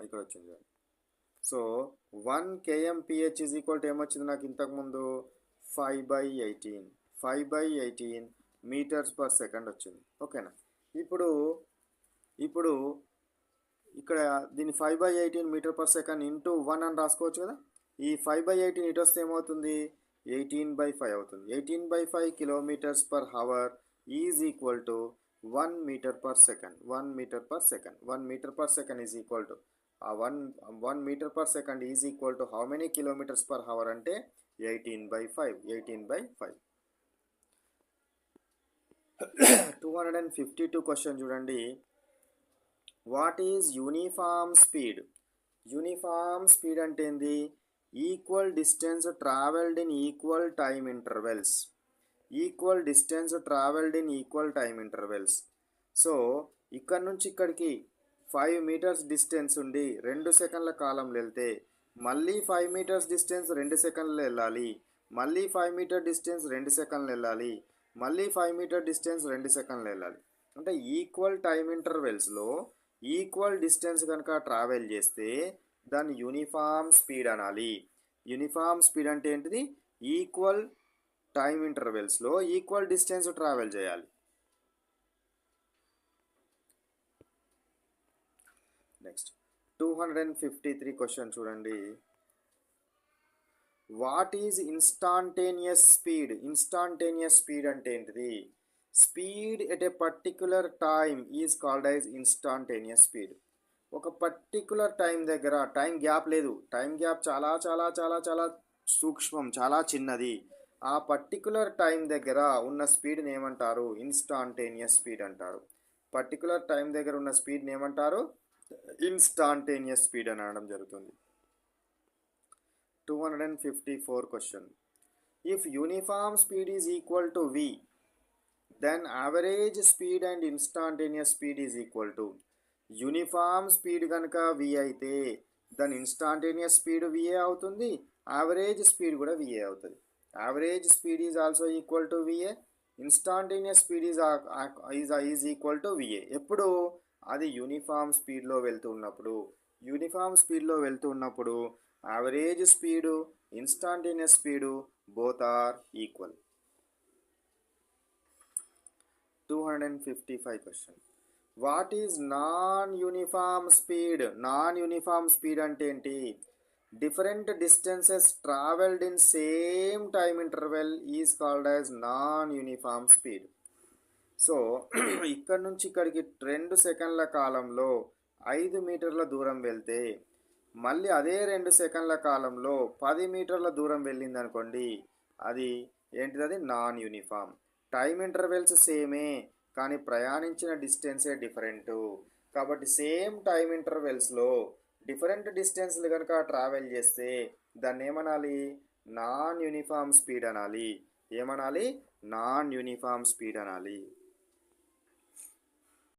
ఇక్కడ వచ్చింది. So 1 kmph is equal to ఏమొచ్చింది నాకు ఇంతకుముందు 5/18 5/18 మీటర్స్ పర్ సెకండ్ వచ్చింది. ఓకేనా. ఇప్పుడు ఇప్పుడు ఇక్కడ దీన్ని 5/18 మీటర్ పర్ సెకండ్ ఇంటూ 1 అని రాసుకోవచ్చు కదా. ఈ 5/18 ఇటు వస్తే ఏమవుతుంది 18/5 అవుతుంది. 18/5 kilometres per hour is equal to 1 metre per second. 1 metre per second 1 metre per second is equal to one metre per second is equal to how many kilometres per hour అంటే 18/5. 18/5. 252 question చూడండి. What is uniform speed? Uniform speed అంటే ఏంది? Equal distance travelled in equal time intervals. Equal distance travelled in equal time intervals. So ఇక్కడ నుంచి ఇక్కడికి 5 metres distance ఉండి 2 సెకండ్ల కాలంలో వెళ్తే మళ్ళీ 5 మీటర్స్ డిస్టెన్స్ 2 సెకండ్లు వెళ్ళాలి. మళ్ళీ 5 మీటర్ డిస్టెన్స్ 2 సెకండ్లు వెళ్ళాలి. మళ్ళీ 5 మీటర్ డిస్టెన్స్ 2 సెకండ్లు వెళ్ళాలి. అంటే ఈక్వల్ టైమ్ ఇంటర్వెల్స్లో ఈక్వల్ డిస్టెన్స్ కనుక ట్రావెల్ చేస్తే దాన్ని యూనిఫామ్ స్పీడ్ అనాలి. యూనిఫామ్ స్పీడ్ అంటే ఏంటిది? ఈక్వల్ టైమ్ ఇంటర్వెల్స్లో ఈక్వల్ డిస్టెన్స్ ట్రావెల్ చేయాలి. నెక్స్ట్ 253 క్వశ్చన్ చూడండి. What is instantaneous speed? Instantaneous speed అంటే ఏంటిది? Speed at a particular time is called as instantaneous speed. ఒక పర్టిక్యులర్ టైం దగ్గర టైం గ్యాప్ లేదు. టైం గ్యాప్ చాలా చాలా చాలా చాలా సూక్ష్మం, చాలా చిన్నది. ఆ పర్టిక్యులర్ టైం దగ్గర ఉన్న స్పీడ్ని ఏమంటారు? ఇన్స్టాంటేనియస్ స్పీడ్ అంటారు. పర్టిక్యులర్ టైం దగ్గర ఉన్న స్పీడ్ని ఏమంటారు? ఇన్స్టాంటేనియస్ స్పీడ్ అని అనడం జరుగుతుంది. 254 question. If uniform speed is equal to v, then average speed and instantaneous speed is equal to. Uniform speed కనుక v అయితే దాని ఇన్స్టాంటేనియస్ స్పీడ్ va అవుతుంది, యావరేజ్ స్పీడ్ కూడా va అవుతుంది. Average speed is also equal to va, instantaneous speed is equal to va. ఎప్పుడు? అది uniform స్పీడ్లో వెళ్తున్నప్పుడు. యూనిఫామ్ స్పీడ్లో వెళ్తున్నప్పుడు average speed instantaneous speed both are equal. 255 question. What is non uniform speed? Non uniform speed అంటే ఏంటి? Different distances travelled in same time interval is called as non uniform speed. So ఇక్కడ నుంచి ఇక్కడికి 2 సెకండ్ల కాలంలో 5 మీటర్ల దూరం వెళ్తే మళ్ళీ అదే 2 సెకండ్ల కాలంలో 10 మీటర్ల దూరం వెళ్ళింది అనుకోండి, అది ఏంటిది? అది నాన్ యూనిఫామ్. టైమ్ ఇంటర్వెల్స్ సేమే కానీ ప్రయాణించిన డిస్టెన్సే డిఫరెంట్. కాబట్టి సేమ్ టైమ్ ఇంటర్వెల్స్లో డిఫరెంట్ డిస్టెన్స్లు కనుక ట్రావెల్ చేస్తే దాన్ని ఏమనాలి? నాన్ యూనిఫామ్ స్పీడ్ అనాలి. ఏమనాలి? నాన్ యూనిఫామ్ స్పీడ్ అనాలి.